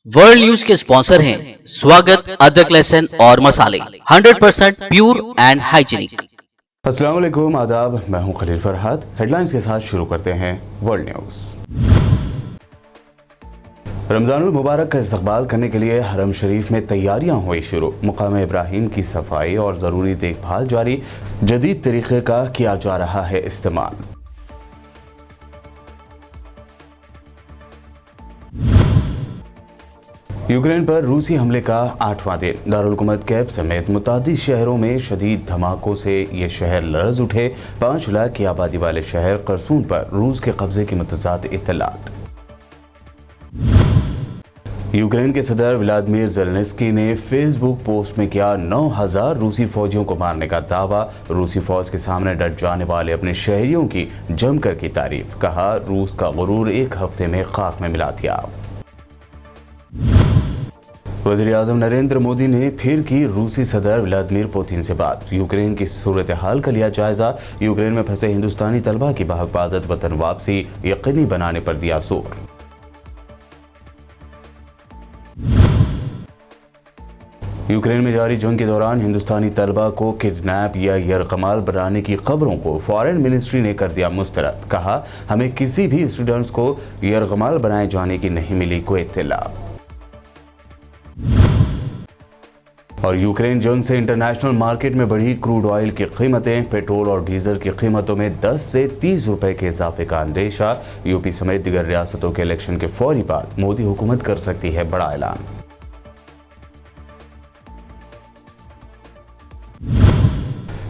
World news के sponsor हैं स्वागत, अदरक, लहसुन और मसाले 100% प्योर एंड हाइजीनिक। अस्सलाम वालेकुम, आदाब। मैं हूं खलील फरहाद। हेडलाइंस के साथ शुरू करते हैं वर्ल्ड न्यूज़। रमज़ानुल मुबारक का इस्तकबाल करने के लिए हरम शरीफ में तैयारियां हुई शुरू। मकाम इब्राहिम की सफाई और ज़रूरी देखभाल जारी। जदीद तरीक़े का किया जा रहा है इस्तेमाल। यूक्रेन पर रूसी हमले का 8वां दिन। दारुल हुकूमत कैफ समेत मुतादिद शहरों में शदीद धमाकों से ये शहर लरज़ उठे। 5 लाख की आबादी वाले शहर करसून पर रूस के कब्जे की मुतज़ाद इत्तलात। यूक्रेन के सदर व्लादिमीर ज़ेलेंस्की ने फेसबुक पोस्ट में किया 9,000 रूसी फौजियों को मारने का दावा। रूसी फौज के सामने डट जाने वाले अपने शहरियों की जमकर की तारीफ। कहा, रूस का गुरूर एक हफ्ते में खाक में मिला दिया। वज़ीर-ए-आज़म नरेंद्र मोदी ने फिर की रूसी सदर व्लादिमीर पुतिन से बात। यूक्रेन की सूरत हाल का लिया जायजा। यूक्रेन में फंसे हिंदुस्तानी तलबा की बाहिफाजत वतन वापसी यकीनी बनाने पर दिया जोर। यूक्रेन में जारी जंग के दौरान हिंदुस्तानी तलबा को किडनैप या यरगमाल बनाने की खबरों को फॉरेन मिनिस्ट्री ने कर दिया मुस्तरद। कहा, हमें किसी भी स्टूडेंट्स को यरगमाल बनाए जाने की नहीं मिली कोई इत्तला। और यूक्रेन जंग से इंटरनेशनल मार्केट में बढ़ी क्रूड ऑयल की कीमतें। पेट्रोल और डीजल की कीमतों में 10 से 30 रुपए के इजाफे का अंदेशा। यूपी समेत दीगर रियासतों के इलेक्शन के फौरी बाद मोदी हुकूमत कर सकती है बड़ा ऐलान।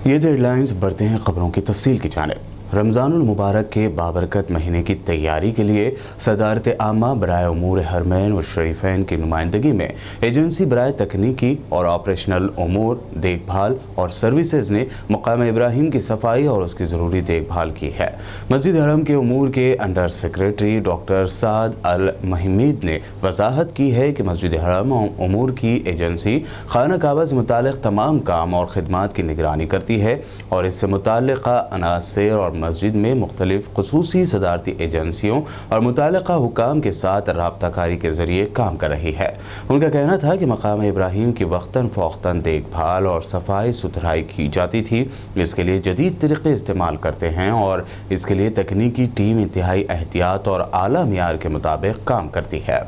ये हेडलाइंस। बढ़ते हैं खबरों की तफसील की जानिब। रमज़ानुल मुबारक के बाबरकत महीने की तैयारी के लिए सदारत आमा बराए उमूर हरमैन व शरीफैन की नुमाइंदगी में एजेंसी बराए तकनीकी और ऑपरेशनल उमूर, देखभाल और सर्विसेज ने मकाम इब्राहिम की सफाई और उसकी ज़रूरी देखभाल की है। मस्जिद हरम के उमूर के अंडर सेक्रेटरी डॉक्टर साद अल महमीद ने वजाहत की है कि मस्जिद हरम उमूर की एजेंसी खाना काबा से मुताल्लिक़ तमाम काम और खिदमात की निगरानी करती है और इससे मुताल्लिक़ा अनासर और मस्जिद में मुख्तलिफ खुसूसी सदारती एजेंसियों और मुताल्लिक़ा हुकाम के साथ राब्ताकारी के ज़रिए काम कर रही है। उनका कहना था कि मकाम इब्राहिम की वक्तन फ़ौक्तन देखभाल और सफाई सुथराई की जाती थी। इसके लिए जदीद तरीक़े इस्तेमाल करते हैं और इसके लिए तकनीकी टीम इंतहाई एहतियात और आला मियार के मुताबिक काम करती है।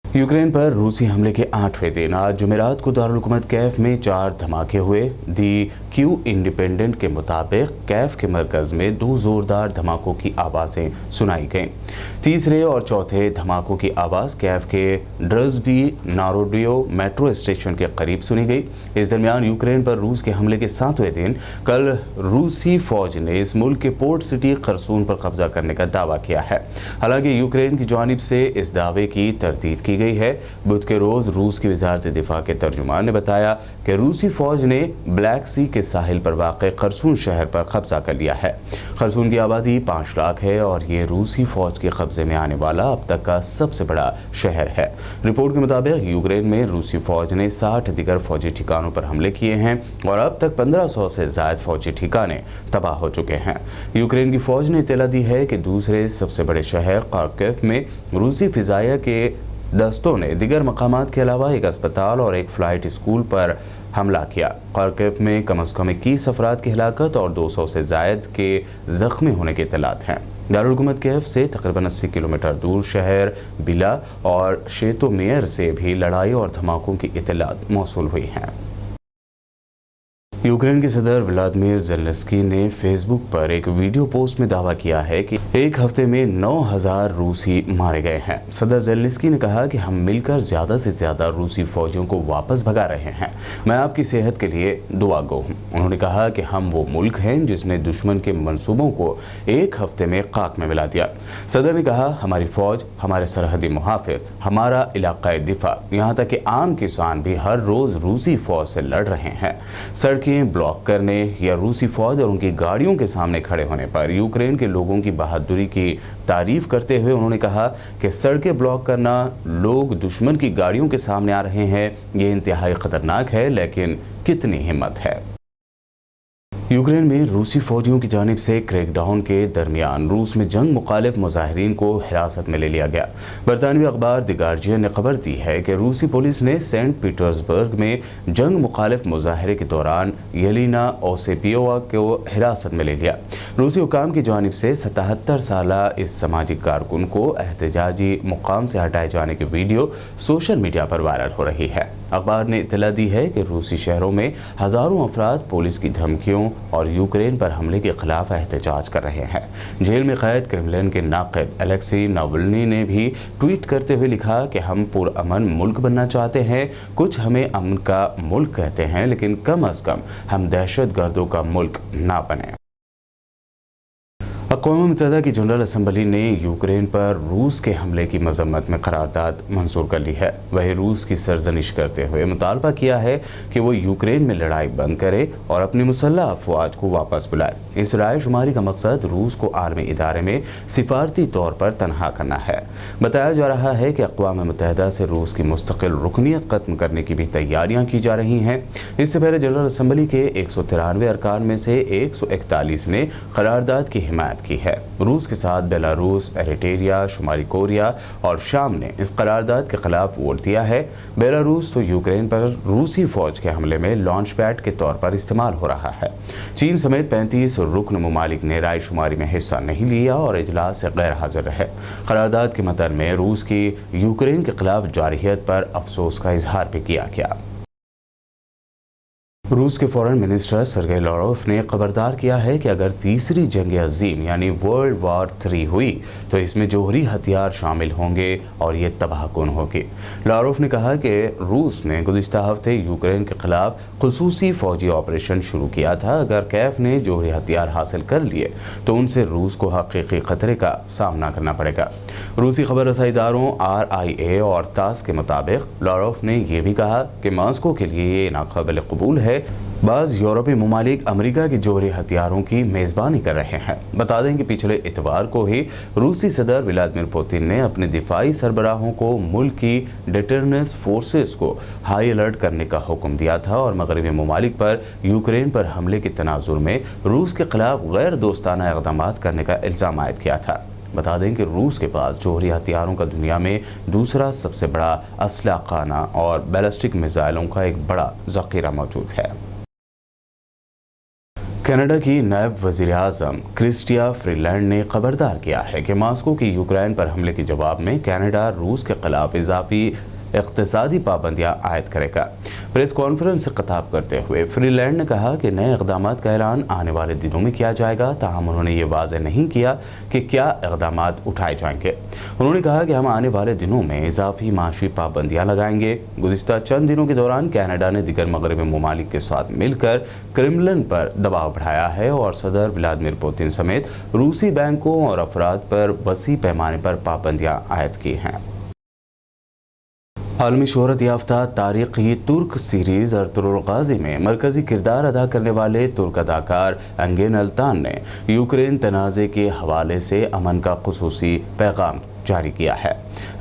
यूक्रेन पर रूसी हमले के 8वें दिन आज जुमेरात को दारुल हुकूमत कैफ में 4 धमाके हुए। दी क्यू इंडिपेंडेंट के मुताबिक कैफ के मरकज़ में 2 ज़ोरदार धमाकों की आवाज़ें सुनाई गईं। तीसरे और चौथे धमाकों की आवाज़ कैफ के ड्रज़बी नारोडियो मेट्रो स्टेशन के करीब सुनी गई। इस दरमियान यूक्रेन पर रूस के हमले के 7वें दिन कल रूसी फ़ौज ने इस मुल्क के पोर्ट सिटी करसून पर कब्जा करने का दावा किया है। हालांकि यूक्रेन की जानिब से इस दावे की तरदीद की गई है। बुध के रोज रूस की वज़ारत दिफा के तर्जुमान ने बताया कि रूसी फौज ने ब्लैक सी के साहिल पर वाक़े खरसून शहर पर कब्जा कर लिया है। खरसून की आबादी 5 लाख है और ये रूसी फौज के कब्जे में आने वाला अब तक का सबसे बड़ा शहर है। रिपोर्ट के मुताबिक यूक्रेन में रूसी फौज ने 60 दिगर फौजी ठिकानों पर हमले किए हैं और अब तक 1500 से ज़ायद फौजी ठिकाने तबाह हो चुके हैं। यूक्रेन की फौज ने इत्तला दी है कि दूसरे सबसे बड़े शहर खार्किव में रूसी फिजाइया के दस्तों ने दिगर मकामात के अलावा एक अस्पताल और एक फ़्लाइट स्कूल पर हमला किया। खार्किव में कम अज़ कम 21 अफराद की हिलाकत और 200 से ज़ायद के ज़ख्मी होने के इत्तलात हैं। दारुल हुकूमत कैफ से तकरीबन 80 किलोमीटर दूर शहर बिला और शेतोमेयर से भी लड़ाई और धमाकों की इत्तलात मौसूल हुई हैं। यूक्रेन के सदर व्लादिमीर ज़ेलेंस्की ने फेसबुक पर एक वीडियो पोस्ट में दावा किया है कि एक हफ्ते में 9,000 रूसी मारे गए हैं। सदर ज़ेलेंस्की ने कहा कि हम मिलकर ज़्यादा से ज़्यादा रूसी फौजियों को वापस भगा रहे हैं। मैं आपकी सेहत के लिए दुआ गो हूँ। उन्होंने कहा कि हम वो मुल्क हैं जिसने दुश्मन के मंसूबों को एक हफ्ते में खाक में मिला दिया। सदर ने कहा, हमारी फ़ौज, हमारे सरहदी मुहाफ़िज़, हमारा इलाक़ाई दिफा, यहाँ तक कि आम किसान भी हर रोज़ रूसी फ़ौज से लड़ रहे हैं। सड़कें ब्लॉक करने या रूसी फौज और उनकी गाड़ियों के सामने खड़े होने पर यूक्रेन के लोगों की बहादुरी की तारीफ करते हुए उन्होंने कहा कि सड़कें ब्लॉक करना, लोग दुश्मन की गाड़ियों के सामने आ रहे हैं, ये इंतहाई खतरनाक है, लेकिन कितनी हिम्मत है। यूक्रेन में रूसी फौजियों की जानिब से क्रैकडाउन के दरमियान रूस में जंग मुखालिफ मुजाहिरीन को हिरासत में ले लिया गया। बरतानवी अखबार द गार्जियन ने खबर दी है कि रूसी पुलिस ने सेंट पीटर्सबर्ग में जंग मुखालिफ मुजाहरे के दौरान येलिना ओसेपियोवा को हिरासत में ले लिया। रूसी हुकाम की जानिब से 77 साला इस सामाजिक कारकुन को एहतजाजी मुकाम से हटाए जाने की वीडियो सोशल मीडिया पर वायरल हो रही है। अखबार ने इत्तला दी है कि रूसी शहरों में हज़ारों अफराद पुलिस की धमकियों और यूक्रेन पर हमले के खिलाफ एहतजाज कर रहे हैं। जेल में कैद क्रेमलिन के नाक़िद अलेक्सी नावल्नी ने भी ट्वीट करते हुए लिखा कि हम पुरअमन मुल्क बनना चाहते हैं। कुछ हमें अमन का मुल्क कहते हैं, लेकिन कम अज़ कम हम दहशतगर्दों का मुल्क ना बने। अक़वाम मुत्तहिदा की जनरल असम्बली ने यूक्रेन पर रूस के हमले की मजम्मत में करारदाद मंजूर कर ली है। वही रूस की सरजनिश करते हुए मुतालबा किया है कि वो यूक्रेन में लड़ाई बंद करे और अपनी मुसल्लह अफवाज को वापस बुलाए। इस राय शुमारी का मकसद रूस को आलमी इदारे में सिफारती तौर पर तनहा करना है। बताया जा रहा है कि अक़वाम मुत्तहिदा से रूस की मुस्तकिल रुकनीत ख़त्म करने की भी तैयारियाँ की जा रही हैं। इससे पहले जनरल असम्बली के 193 अरकान में से 141 ने करारदाद की हिमायत की है। रूस के साथ बेलारूस, एरिट्रिया, शुमाली कोरिया और शाम ने इस करारदाद के खिलाफ वोट दिया है। बेलारूस तो यूक्रेन पर रूसी फौज के हमले में लॉन्च पैड के तौर पर इस्तेमाल हो रहा है। चीन समेत 35 रुकन ममालिक ने राय शुमारी में हिस्सा नहीं लिया और इजलास से गैर हाजिर रहे। करारदाद के मतन में रूस की यूक्रेन के खिलाफ जारहियत पर अफसोस का इजहार भी किया गया। रूस के फॉरेन मिनिस्टर सर्गेई लारोव ने खबरदार किया है कि अगर तीसरी जंग अजीम यानी वर्ल्ड वॉर 3 हुई तो इसमें जोहरी हथियार शामिल होंगे और ये तबाहकुन होगी। लारोव ने कहा कि रूस ने गुज़िश्ता हफ्ते यूक्रेन के खिलाफ खुसूसी फौजी ऑपरेशन शुरू किया था। अगर कैफ ने जोहरी हथियार हासिल कर लिए तो उनसे रूस को हकीकी खतरे का सामना करना पड़ेगा। रूसी खबर रसाई इदारों RIA और तास के मुताबिक लारोव ने यह भी कहा कि मॉस्को के लिए ये नाकाबिल कबूल है। बाज़ यूरोपीय ममालिक अमेरिका के जोहरी हथियारों की मेज़बानी कर रहे हैं। बता दें कि पिछले इतवार को ही रूसी सदर व्लादिमीर पुतिन ने अपने दिफाई सरबराहों को मुल्क की डिटरनेंस फोर्सेस को हाई अलर्ट करने का हुक्म दिया था और मगरबी ममालिक पर यूक्रेन पर हमले के तनाजुर में रूस के खिलाफ गैर दोस्ताना इक़दाम करने का इल्ज़ाम आयद किया था। बता दें कि रूस के पास जोहरी हथियारों का दुनिया में दूसरा सबसे बड़ा असलहा खाना और बैलिस्टिक मिसाइलों का एक बड़ा ज़ख़ीरा मौजूद है। कनाडा की नायब वज़ीर आज़म क्रिस्टिया फ्रीलैंड ने खबरदार किया है कि मॉस्को की यूक्रेन पर हमले के जवाब में कनाडा रूस के खिलाफ इजाफी इक़्तिसादी पाबंदियाँ आयद करेगा। प्रेस कॉन्फ्रेंस से खिताब करते हुए फ्रीलैंड ने कहा कि नए इक़दामात का ऐलान आने वाले दिनों में किया जाएगा। ताहम उन्होंने ये वाज़ेह नहीं किया कि क्या इक़दामात उठाए जाएंगे। उन्होंने कहा कि हम आने वाले दिनों में इजाफी माशी पाबंदियाँ लगाएंगे। गुज़िश्ता चंद दिनों के दौरान कनाडा ने दीगर मगरबी ममालिक के साथ मिलकर क्रेमलिन पर दबाव बढ़ाया है और सदर व्लादिमीर पुतिन समेत रूसी बैंकों और अफराद पर वसी पैमाने पर पाबंदियाँ आयद की हैं। आलमी शोहरत याफ्ता तारीख़ी तुर्क सीरीज़ अर्तुगरुल गाज़ी में मरकज़ी किरदार अदा करने वाले तुर्क अदाकार एंगेन अल्तान ने यूक्रेन तनाज़े के हवाले से अमन का खुसूसी पैगाम जारी किया है।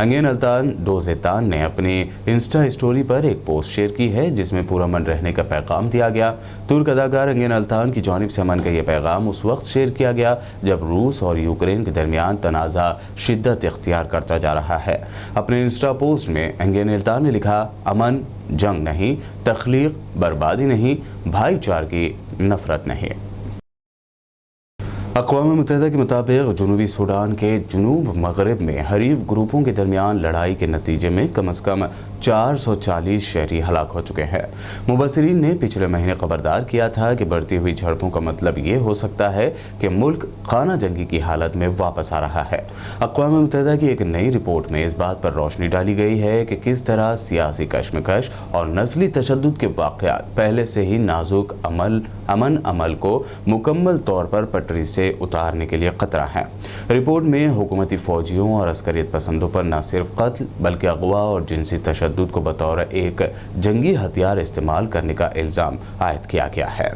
एंगेन अल्तान दोज़ेतान ने अपनी इंस्टा स्टोरी पर एक पोस्ट शेयर की है जिसमें पुरअमन रहने का पैगाम दिया गया। तुर्क अदाकार एंगेन अल्तान की जानिब से अमन का यह पैगाम उस वक्त शेयर किया गया जब रूस और यूक्रेन के दरमियान तनाज़ा शिद्दत इख्तियार करता जा रहा है। अपने इंस्टा पोस्ट में एंगेन अल्तान ने लिखा, अमन जंग नहीं, तख्लीक बर्बादी नहीं, भाईचारे की नफरत नहीं। अक़वाम मुत्तहिदा के मुताबिक जनूबी सूडान के जनूब मगरब में हरीफ ग्रुपों के दरमियान लड़ाई के नतीजे में कम अज़ कम 440 शहरी हलाक हो चुके हैं। मुबसरीन ने पिछले महीने खबरदार किया था कि बढ़ती हुई झड़पों का मतलब ये हो सकता है कि मुल्क खाना जंगी की हालत में वापस आ रहा है। अक़वाम मुत्तहिदा की एक नई रिपोर्ट में इस बात पर रोशनी डाली गई है कि किस तरह सियासी कशमकश और नस्ली तशद्दुद के वाक़यात पहले से ही नाजुक अमन अमल को मुकम्मल तौर पर पटरी से उतारने के लिए खतरा है। रिपोर्ट में हुकूमती फौजियों और अस्करियत पसंदों पर न सिर्फ कत्ल बल्कि अगवा और जिनसी तशद्दुद को बतौर एक जंगी हथियार इस्तेमाल करने का इल्ज़ाम आयद किया गया है।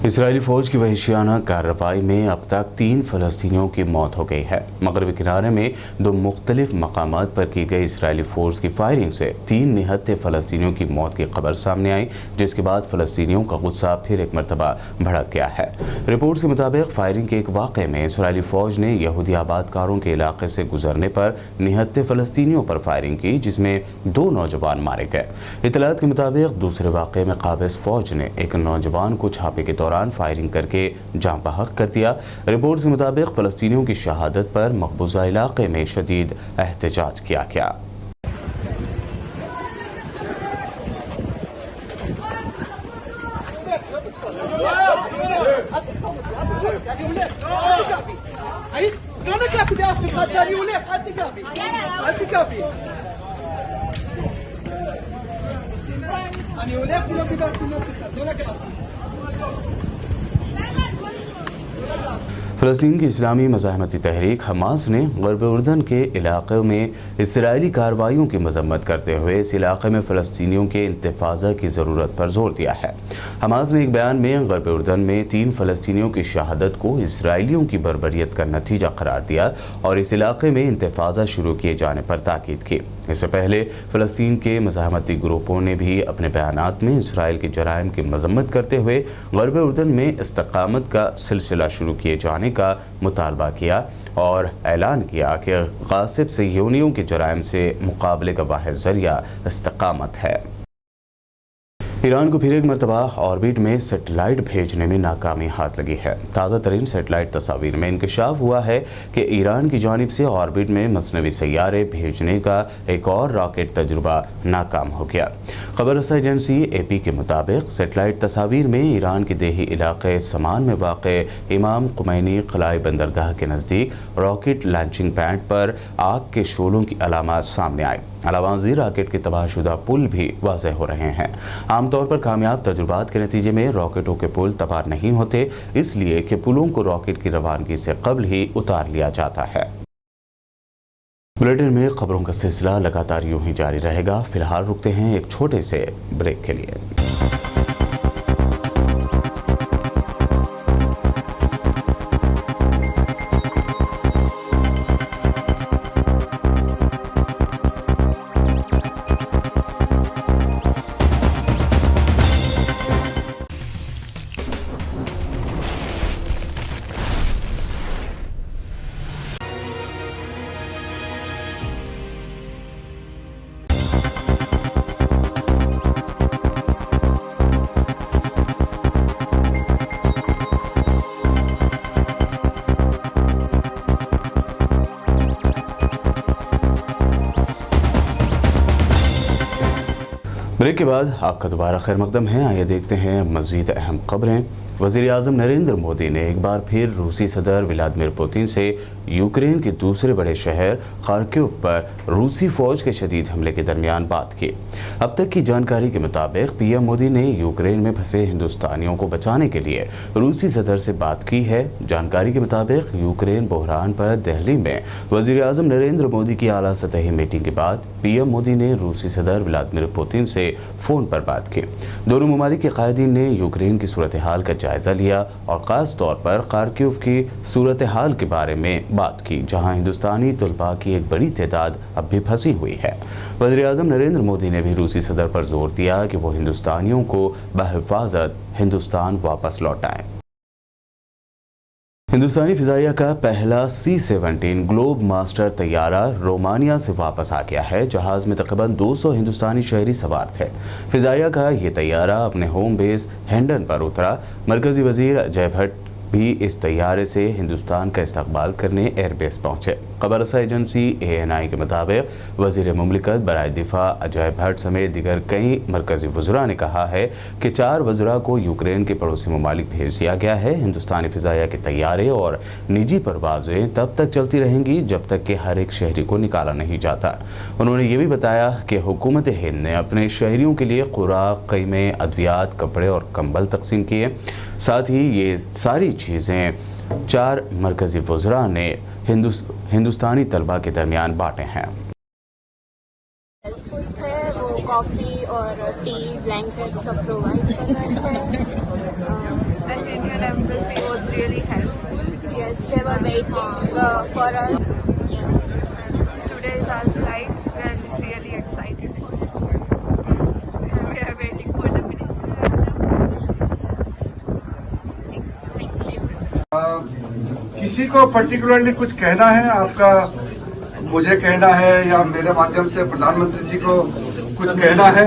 اسرائیلی فوج کی وحشیانہ کارروائی میں اب تک 3 فلسطینیوں کی موت ہو گئی ہے۔ مغربی کنارے میں 2 مختلف مقامات پر کی گئی اسرائیلی فورس کی فائرنگ سے 3 نہتے فلسطینیوں کی موت کی خبر سامنے آئی، جس کے بعد فلسطینیوں کا غصہ پھر ایک مرتبہ بھڑک گیا ہے۔ رپورٹس کے مطابق فائرنگ کے ایک واقعے میں اسرائیلی فوج نے یہودی آبادکاروں کے علاقے سے گزرنے پر نہتے فلسطینیوں پر فائرنگ کی، جس میں 2 نوجوان مارے گئے۔ اطلاعات کے مطابق دوسرے واقعے میں قابض فوج نے ایک نوجوان کو چھاپے کے دوران فائرنگ کر کے جاں بحق کر دیا۔ رپورٹس کے مطابق فلسطینیوں کی شہادت پر مقبوضہ علاقے میں شدید احتجاج کیا گیا۔ فلسطین کی اسلامی مزاحمتی تحریک حماس نے غرب اردن کے علاقے میں اسرائیلی کارروائیوں کی مذمت کرتے ہوئے اس علاقے میں فلسطینیوں کے انتفاضہ کی ضرورت پر زور دیا ہے۔ حماس نے ایک بیان میں غرب اردن میں 3 فلسطینیوں کی شہادت کو اسرائیلیوں کی بربریت کا نتیجہ قرار دیا اور اس علاقے میں انتفاضہ شروع کیے جانے پر تاکید کی۔ اس سے پہلے فلسطین کے مزاحمتی گروپوں نے بھی اپنے بیانات میں اسرائیل کے جرائم کی مذمت کرتے ہوئے غرب اردن میں استقامت کا سلسلہ شروع کیے جانے کا مطالبہ کیا اور اعلان کیا کہ غاصب صہیونیوں کے جرائم سے مقابلے کا واحد ذریعہ استقامت ہے۔ ایران کو پھر ایک مرتبہ آربٹ میں سیٹلائٹ بھیجنے میں ناکامی ہاتھ لگی ہے۔ تازہ ترین سیٹلائٹ تصاویر میں انکشاف ہوا ہے کہ ایران کی جانب سے آربٹ میں مصنوعی سیارے بھیجنے کا ایک اور راکٹ تجربہ ناکام ہو گیا۔ خبر رساں ایجنسی اے پی کے مطابق سیٹلائٹ تصاویر میں ایران کے دیہی علاقے سمان میں واقع امام خمینی خلائی بندرگاہ کے نزدیک راکٹ لانچنگ پیڈ پر آگ کے شعلوں کی علامات سامنے آئے۔ علاوہ ازیں راکٹ کے تباہ شدہ پل بھی واضح ہو رہے ہیں۔ عام طور پر کامیاب تجربات کے نتیجے میں راکٹوں کے پل تباہ نہیں ہوتے، اس لیے کہ پلوں کو راکٹ کی روانگی سے قبل ہی اتار لیا جاتا ہے۔ بلیٹن میں خبروں کا سلسلہ لگاتار یوں ہی جاری رہے گا۔ فی الحال رکتے ہیں ایک چھوٹے سے بریک کے لیے۔ بریک کے بعد آپ کا دوبارہ خیر مقدم ہے۔ آئیے دیکھتے ہیں مزید اہم خبریں۔ وزیر اعظم نریندر مودی نے ایک بار پھر روسی صدر ولادیمیر پوتن سے یوکرین کے دوسرے بڑے شہر خارکیو پر روسی فوج کے شدید حملے کے درمیان بات کی۔ اب تک کی جانکاری کے مطابق پی ایم مودی نے یوکرین میں پھنسے ہندوستانیوں کو بچانے کے لیے روسی صدر سے بات کی ہے۔ جانکاری کے مطابق یوکرین بحران پر دہلی میں وزیر اعظم نریندر مودی کی اعلیٰ سطحی میٹنگ کے بعد پی ایم مودی نے روسی صدر ولادیمیر پوتن سے فون پر بات کی۔ دونوں ممالک کے قائدین نے یوکرین کی صورتحال کا جائزہ لیا اور خاص طور پر خارکیو کی صورتحال کے بارے میں بات کی، جہاں ہندوستانی طلباء کی ایک بڑی تعداد اب بھی پھنسی ہوئی ہے۔ وزیر اعظم نریندر مودی نے بھی روسی صدر پر زور دیا کہ وہ ہندوستانیوں کو بحفاظت ہندوستان واپس لوٹائیں۔ ہندوستانی فضائیہ کا پہلا C-17 گلوب ماسٹر طیارہ رومانیہ سے واپس آ گیا ہے۔ جہاز میں تقریباً 200 ہندوستانی شہری سوار تھے۔ فضائیہ کا یہ طیارہ اپنے ہوم بیس ہینڈن پر اترا۔ مرکزی وزیر اجے بھٹ بھی اس طیارے سے ہندوستان کا استقبال کرنے ایئر بیس پہنچے۔ خبر رساں ایجنسی ANI کے مطابق وزیر مملکت برائے دفاع اجے بھٹ سمیت دیگر کئی مرکزی وزراء نے کہا ہے کہ 4 وزراء کو یوکرین کے پڑوسی ممالک بھیج دیا گیا ہے۔ ہندوستانی فضائیہ کے طیارے اور نجی پروازیں تب تک چلتی رہیں گی جب تک کہ ہر ایک شہری کو نکالا نہیں جاتا۔ انہوں نے یہ بھی بتایا کہ حکومت ہند نے اپنے شہریوں کے لیے خوراک، خیمے، ادویات، کپڑے اور کمبل تقسیم کیے۔ ساتھ ہی یہ ساری چیزیں 4 مرکزی وزراء نے ہندوستانی طلباء کے درمیان بانٹے ہیں۔ وہ کافی اور ٹی، بلینکٹ سب پرووائڈ کر رہے ہیں۔ and Indian Embassy was really helpful. Yes, they were waiting for us. Yes. Today is our flight. We are really excited. We are waiting for the minister. Thank you. किसी को particularly कुछ कहना है आपका, मुझे कहना है या मेरे माध्यम से प्रधानमंत्री जी को कुछ कहना है?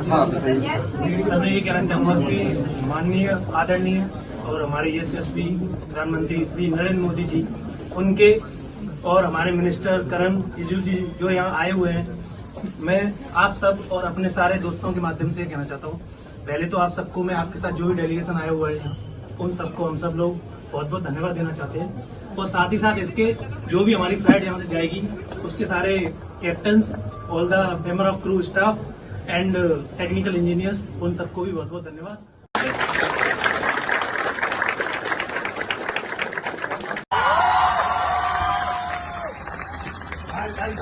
हाँ, मैं ये कहना चाहूँगा कि माननीय आदरणीय और हमारे यशस्वी प्रधानमंत्री श्री नरेंद्र मोदी जी, उनके और हमारे मिनिस्टर करण रिजिजू जी जो यहाँ आए हुए हैं, मैं आप सब और अपने सारे दोस्तों के माध्यम से कहना चाहता हूँ, पहले तो आप सबको, मैं आपके साथ जो भी डेलीगेशन आए हुए हैं उन सबको हम सब लोग बहुत बहुत धन्यवाद देना चाहते हैं। और साथ ही साथ इसके जो भी हमारी फ्लाइट यहाँ से जाएगी उसके सारे captains, all the member of crew staff and technical engineers, उन सबको भी बहुत बहुत धन्यवाद।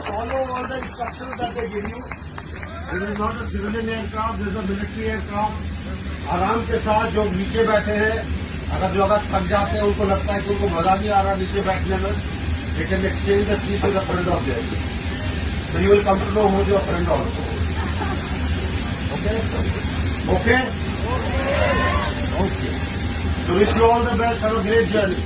Follow all the instructions that they give you. This is not a civilian aircraft, this is a military aircraft. आराम के साथ जो नीचे बैठे हैं, अगर थक जाते हैं, उनको लगता है कि उनको मजा नहीं आ रहा नीचे बैठने में, they can exchange the seat with a friend of theirs. So you will come to know who is your friend also. Okay? Okay? Okay. So wish you all the best. Have a great journey.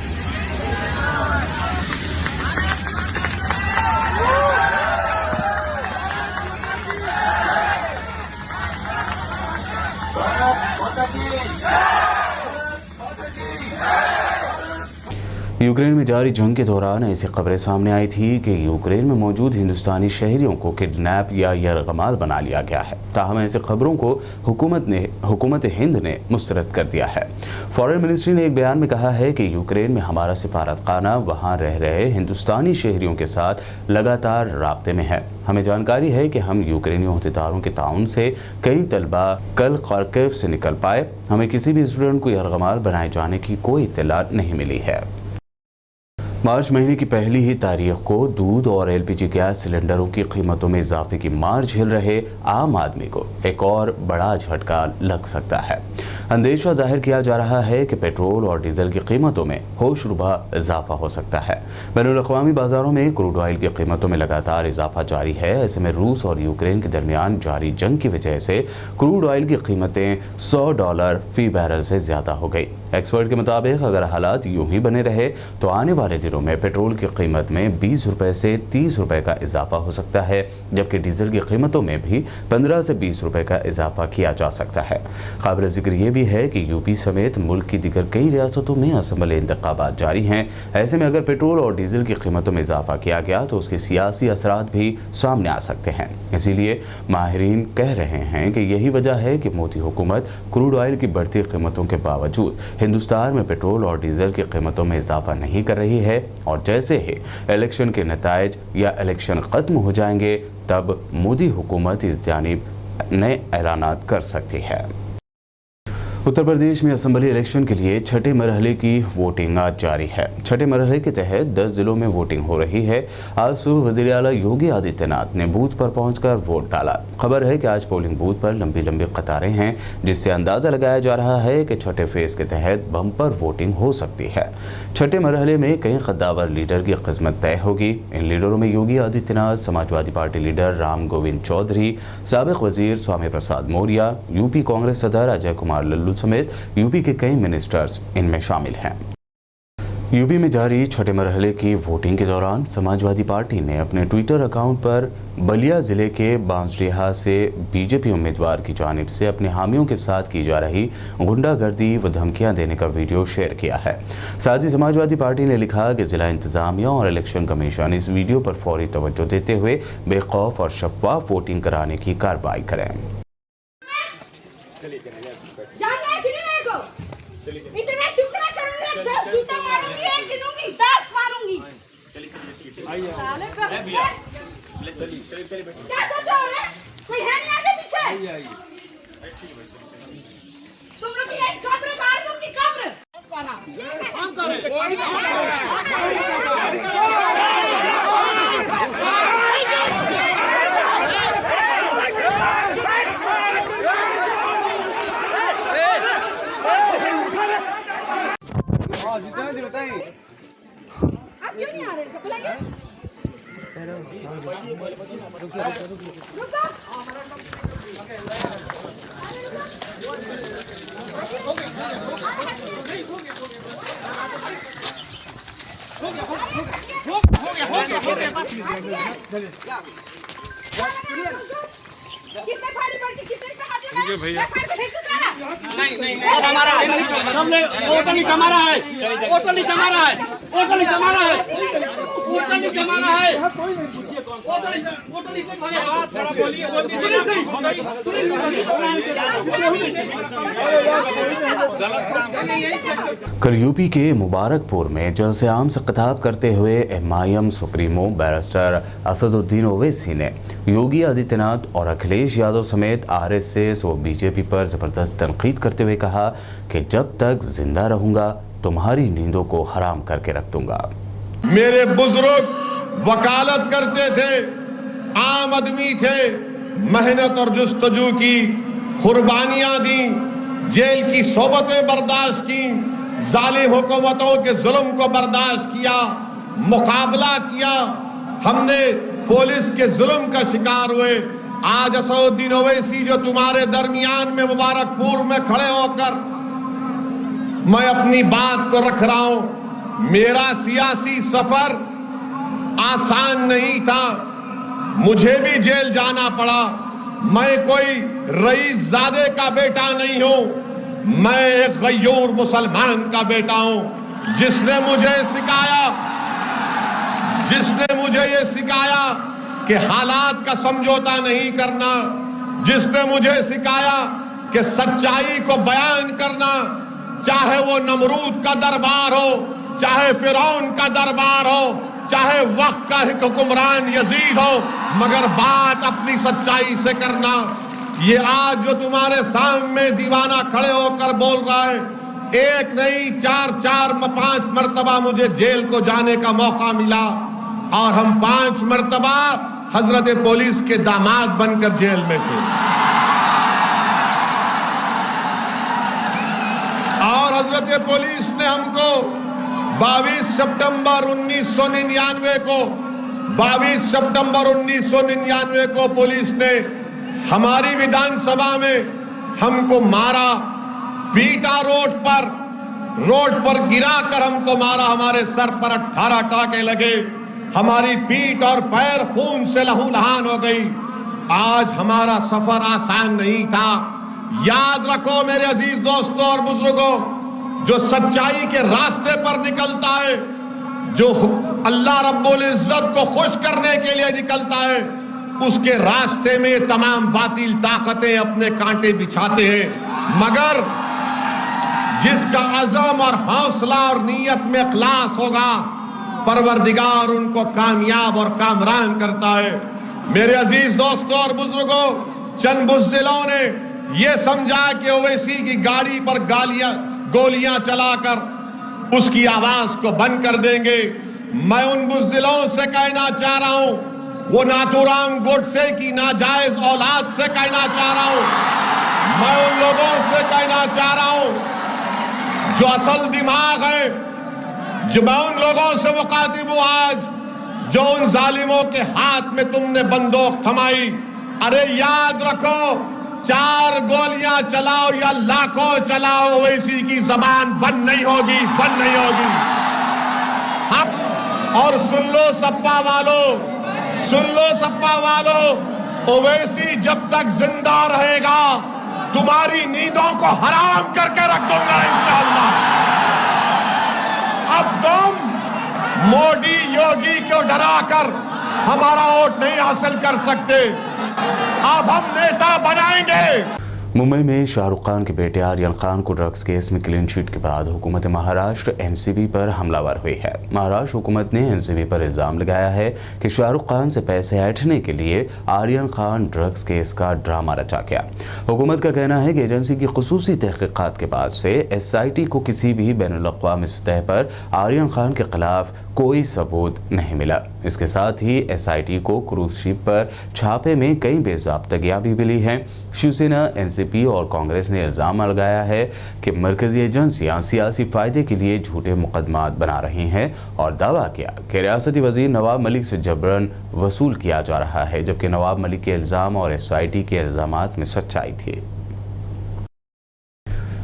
Ukraine में जारी जंग के दौरान ऐसी खबरें सामने आई थी कि यूक्रेन में मौजूद हिंदुस्तानी शहरियों को किडनैप या यरगमाल बना लिया गया है। ताहम ऐसी खबरों को हुकूमत हिंद ने मुस्तरद कर दिया है। फॉरेन मिनिस्ट्री ने एक बयान में कहा है कि यूक्रेन में हमारा सिफारतखाना वहां रह रहे हिंदुस्तानी शहरियों के साथ लगातार राब्ते में है। हमें जानकारी है कि हम यूक्रेनी अहदेदारों के ताउन से कई तलबा कल खार्किव से निकल पाए। हमें किसी भी स्टूडेंट को यरगमाल बनाए जाने की कोई इत्तला नहीं मिली है। मार्च महीने की पहली ही तारीख को दूध और एलपीजी गैस सिलेंडरों की कीमतों में इजाफे की मार झेल रहे आम आदमी को एक और बड़ा झटका लग सकता है। अंदेशा जाहिर किया जा रहा है कि पेट्रोल और डीजल की कीमतों में होशरुबा इजाफा हो सकता है। बैनुल-अक़वामी बाजारों में क्रूड ऑयल की कीमतों में लगातार इजाफा जारी है। ऐसे में रूस और यूक्रेन के दरमियान जारी जंग की वजह से क्रूड ऑयल की कीमतें $100 फी बैरल से ज्यादा हो गई। एक्सपर्ट के मुताबिक अगर हालात यूं ही बने रहे तो आने वाले दिनों में पेट्रोल की कीमत में 20 रुपए से 30 रुपए का इजाफा हो सकता है, जबकि डीजल की कीमतों में भी 15 से 20 रुपए का इजाफा किया जा सकता है। काबिल जिक्र ये भी है कि यूपी समेत मुल्क की दीगर कई रियासतों में असम्बली इंतखाबात जारी हैं। ऐसे में अगर पेट्रोल और डीजल की कीमतों में इजाफा किया गया तो उसके सियासी असरात भी सामने आ सकते हैं। इसीलिए माहिरीन कह रहे हैं कि यही वजह है कि मोदी हुकूमत क्रूड ऑयल की बढ़ती कीमतों के बावजूद हिंदुस्तान में पेट्रोल और डीजल की कीमतों में इजाफा नहीं कर रही है, और जैसे ही इलेक्शन के नताइज या इलेक्शन खत्म हो जाएंगे तब मोदी हुकूमत इस जानिब नए ऐलानात कर सकती है। उत्तर प्रदेश में असम्बली इलेक्शन के लिए छठे मरहले की वोटिंग आज जारी है। छठे मरहले के तहत 10 जिलों में वोटिंग हो रही है। आज सुबह वज़ीर आला योगी आदित्यनाथ ने बूथ पर पहुंचकर वोट डाला। खबर है कि आज पोलिंग बूथ पर लंबी लंबी कतारें हैं, जिससे अंदाज़ा लगाया जा रहा है कि छठे फेज के तहत बम्पर वोटिंग हो सकती है। छठे मरहले में कई कद्दावर लीडर की किस्मत तय होगी। इन लीडरों में योगी आदित्यनाथ, समाजवादी पार्टी लीडर राम गोविंद चौधरी, साबिक वजीर स्वामी प्रसाद मौर्य, यूपी कांग्रेस सदर अजय कुमार लल्लू समेत यूपी के कई मिनिस्टर्स इनमें शामिल हैं। यूपी में जारी छठे मरहले की वोटिंग के दौरान समाजवादी पार्टी ने अपने ट्विटर अकाउंट पर बलिया जिले के बांसडीहा से बीजेपी उम्मीदवार की जानिब से अपने हामियों के साथ की जा रही गुंडागर्दी व धमकियां देने का वीडियो शेयर किया है। साथ ही समाजवादी पार्टी ने लिखा कि जिला इंतजामिया और इलेक्शन कमीशन इस वीडियो पर फौरी तवज्जो देते हुए बेखौफ और शफाफ वोटिंग कराने की कार्रवाई करें। इतने टुकड़ा करूंगी, 10 जूता मारूंगी, 1 गिनूंगी, 10 मारूंगी। क्या सोचा हो रहे? कोई है नहीं आगे पीछे? तुम लोग की एक कब्र मार दूंगी, कब्र। किसने फाड़ी पड़ के किसने पे हाथ लगाया भैया नहीं हमारा हमने होटल ही हमारा है, होटल ही हमारा है, होटल ही हमारा है, होटल ही हमारा है, होटल ही कल यूपी के मुबारकपुर में जलसे आम से खिताब करते हुए MIM supremo barrister Asaduddin Owaisi ने योगी आदित्यनाथ और अखिलेश यादव समेत आरएसएस व बीजेपी पर जबरदस्त तनकीद करते हुए कहा कि जब तक जिंदा रहूंगा तुम्हारी नींदों को हराम करके रख दूंगा। मेरे बुजुर्ग वकालत करते थे, आम आदमी थे, मेहनत और जुस्तजू की, कुर्बानियां दी, जेल की सोबतें बर्दाश्त की, जालिम हुकूमतों के जुल्म को बर्दाश्त किया, मुकाबला किया, हमने पुलिस के जुल्म का शिकार हुए। आज असदुद्दीन ओवैसी जो तुम्हारे दरमियान में मुबारकपुर में खड़े होकर मैं अपनी बात को रख रहा हूं, मेरा सियासी सफर आसान नहीं था, मुझे भी जेल जाना पड़ा। मैं कोई रईस ज़ादे का बेटा नहीं हूं, मैं एक गयूर मुसलमान का बेटा हूं, जिसने मुझे ये सिखाया कि हालात का समझौता नहीं करना, जिसने मुझे सिखाया कि सच्चाई को बयान करना, चाहे वो नमरूद का दरबार हो, चाहे फिरौन का दरबार हो, चाहे वक्त का हुक्मरान यजीद हो, मगर बात अपनी सच्चाई से करना। ये आज जो तुम्हारे सामने दीवाना खड़े होकर बोल रहा है, एक नहीं 4-5 मर्तबा मुझे जेल को जाने का मौका मिला और हम 5 मर्तबा हजरत पुलिस के दामाद बनकर जेल में थे। और हजरत पुलिस ने हमको 22 सितंबर 1999 को पुलिस ने हमारी विधानसभा में हमको मारा, पीटा, रोड पर गिरा कर हमको मारा, हमारे सर पर 18 टाके लगे, हमारी पीठ और पैर खून से लहूलुहान हो गई। आज हमारा सफर आसान नहीं था। याद रखो मेरे अजीज दोस्तों और बुजुर्गों, जो सच्चाई के रास्ते पर निकलता है, जो अल्लाह रब्बुल इज्जत को खुश करने के लिए निकलता है, उसके रास्ते में तमाम बातिल ताकतें अपने कांटे बिछाते हैं, मगर जिसका अज़म और हौसला और नीयत में इखलास होगा, परवरदिगार उनको कामयाब और कामरान करता है। मेरे अजीज दोस्तों और बुजुर्गों, चंद बुज़दिलों ने ये समझा कि ओवैसी की गाड़ी पर गोलियां चलाकर उसकी आवाज को बंद कर देंगे। मैं उन बुज़दिलों से कहना चाह रहा हूं, वो नाथूराम गोडसे की नाजायज औलाद से कहना चाह रहा हूं, मैं उन लोगों से कहना चाह रहा हूं जो असल दिमाग है, जो मैं उन लोगों से मुखातिब हूं आज, जो उन जालिमों के हाथ में तुमने बंदूक थमाई। अरे याद रखो, 4 गोलियां चलाओ या लाखों चलाओ, ओवैसी की जबान बंद नहीं होगी। और सुन लो सपा वालों, ओवैसी जब तक जिंदा रहेगा तुम्हारी नींदों को हराम करके रख दूंगा इंशाअल्लाह। अब तुम मोदी योगी को डराकर हमारा वोट नहीं हासिल कर सकते, अब हम नेता बनाएंगे। मुंबई में शाहरुख खान के बेटे आर्यन खान को ड्रग्स केस में क्लीन चिट के बाद हुकूमत महाराष्ट्र एनसीबी पर हमलावर हुई है। महाराष्ट्र हुकूमत ने एनसीबी पर इल्ज़ाम लगाया है कि शाहरुख खान से पैसे ऐंठने के लिए आर्यन खान ड्रग्स केस का ड्रामा रचा गया। हुकूमत का कहना है कि एजेंसी की खुसूसी तहकीकात के बाद से एसआईटी को किसी भी बैनुल-अक़वामी सतह पर आर्यन खान के खिलाफ कोई सबूत नहीं मिला। इसके साथ ही एसआईटी को क्रूज शिप पर छापे में कई बेज़ाब्तगियां भी मिली हैं। शिवसेना एनसीबी एनसीपी और कांग्रेस ने इल्ज़ाम लगाया है कि मरकजी एजेंसियां सियासी फ़ायदे के लिए झूठे मुकदमात बना रही हैं और दावा किया कि रियासती वज़ीर नवाब मलिक से जबरन वसूल किया जा रहा है, जबकि नवाब मलिक के इल्ज़ाम और SIT के इल्ज़ामात में सच्चाई थी।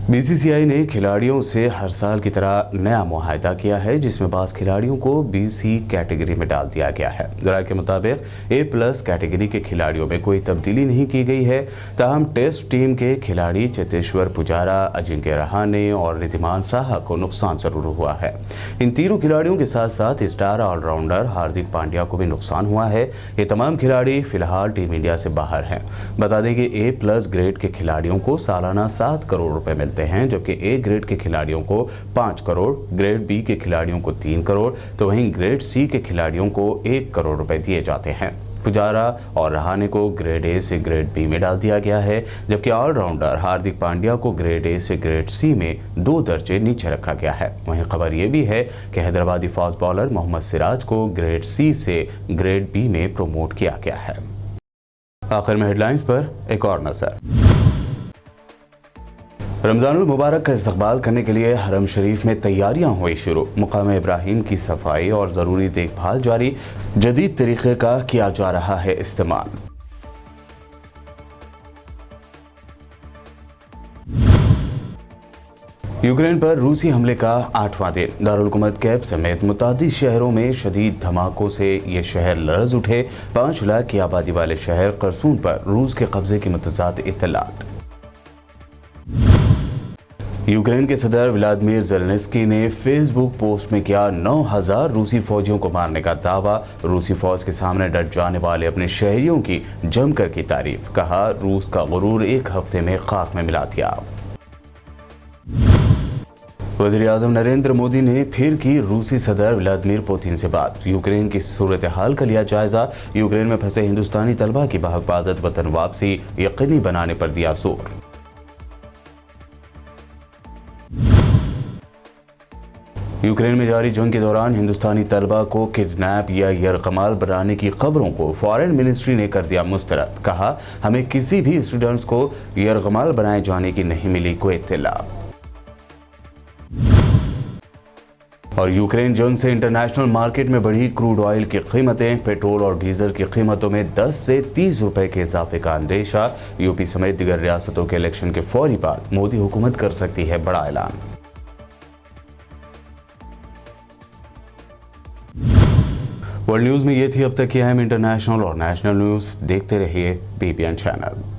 BCCI ने खिलाड़ियों से हर साल की तरह नया मुआहदा किया है, जिसमें बाज़ खिलाड़ियों को BC कैटेगरी में डाल दिया गया है। ज़राए के मुताबिक A+ कैटेगरी के खिलाड़ियों में कोई तब्दीली नहीं की गई है, ताहम टेस्ट टीम के खिलाड़ी चेतेश्वर पुजारा, अजिंक्य रहाणे और रिद्धिमान साहा को नुकसान ज़रूर हुआ है। इन तीनों खिलाड़ियों के साथ साथ स्टार ऑलराउंडर हार्दिक पांड्या को भी नुकसान हुआ है। ये तमाम खिलाड़ी फ़िलहाल टीम इंडिया से बाहर हैं। बता दें कि A+ ग्रेड के खिलाड़ियों को सालाना 7 करोड़ रुपए मिलते हैं, जबकि A ग्रेड के खिलाड़ियों को 5 करोड़, ग्रेड B के खिलाड़ियों को 3 करोड़, तो वहीं ग्रेड C के खिलाड़ियों को 1 करोड़ रुपए दिए जाते हैं। पुजारा और रहाणे को ग्रेड A से ग्रेड B में डाल दिया गया है, जबकि ऑलराउंडर हार्दिक पांड्या को ग्रेड A से ग्रेड C में 2 दर्जे नीचे रखा गया है। वहीं खबर यह भी है कि हैदराबादी फास्ट बॉलर मोहम्मद सिराज को ग्रेड C से ग्रेड B में प्रमोट किया गया है। आखिर में हेडलाइंस पर एक और नजर। रमज़ानुल मुबारक का इस्तकबाल करने के लिए हरम शरीफ में तैयारियां हुई शुरू। मुकाम इब्राहिम की सफाई और ज़रूरी देखभाल जारी। जदीद तरीक़े का किया जा रहा है इस्तेमाल। यूक्रेन पर रूसी हमले का 8वां दिन। दारुल हुकूमत कैफ समेत मुतादिद शहरों में शदीद धमाकों से ये शहर लरज़ उठे। 5 लाख की आबादी वाले शहर करसून पर रूस के कब्जे की मुतज़ाद इत्तलात। यूक्रेन के सदर व्लादिमीर ज़ेलेंस्की ने फेसबुक पोस्ट में किया 9000 रूसी फौजियों को मारने का दावा। रूसी फौज के सामने डट जाने वाले अपने शहरियों की जमकर की तारीफ। कहा, रूस का गुरूर 1 हफ्ते में खाक में मिला दिया। वज़ीर आज़म नरेंद्र मोदी ने फिर की रूसी सदर व्लादिमीर पुतिन से बात। यूक्रेन की सूरत हाल का लिया जायजा। यूक्रेन में फंसे हिंदुस्तानी तलबा की बाहिफाजत वतन वापसी यकीनी बनाने पर दिया जोर। यूक्रेन में जारी जंग के दौरान हिंदुस्तानी तलबा को किडनैप या यरगमाल बनाने की खबरों को फॉरेन मिनिस्ट्री ने कर दिया मुस्तरद। कहा, हमें किसी भी स्टूडेंट्स को यरगमाल बनाए जाने की नहीं मिली कोई इत्तला। और यूक्रेन जंग से इंटरनेशनल मार्केट में बढ़ी क्रूड ऑयल की कीमतें। पेट्रोल और डीजल की कीमतों में 10 से 30 रुपए के इजाफे का अंदेशा। यूपी समेत दीगर रियासतों के इलेक्शन के फौरी बाद मोदी हुकूमत कर सकती है बड़ा ऐलान। वर्ल्ड न्यूज़ में ये थी अब तक की अहम इंटरनेशनल और नेशनल न्यूज़। देखते रहिए BPN चैनल।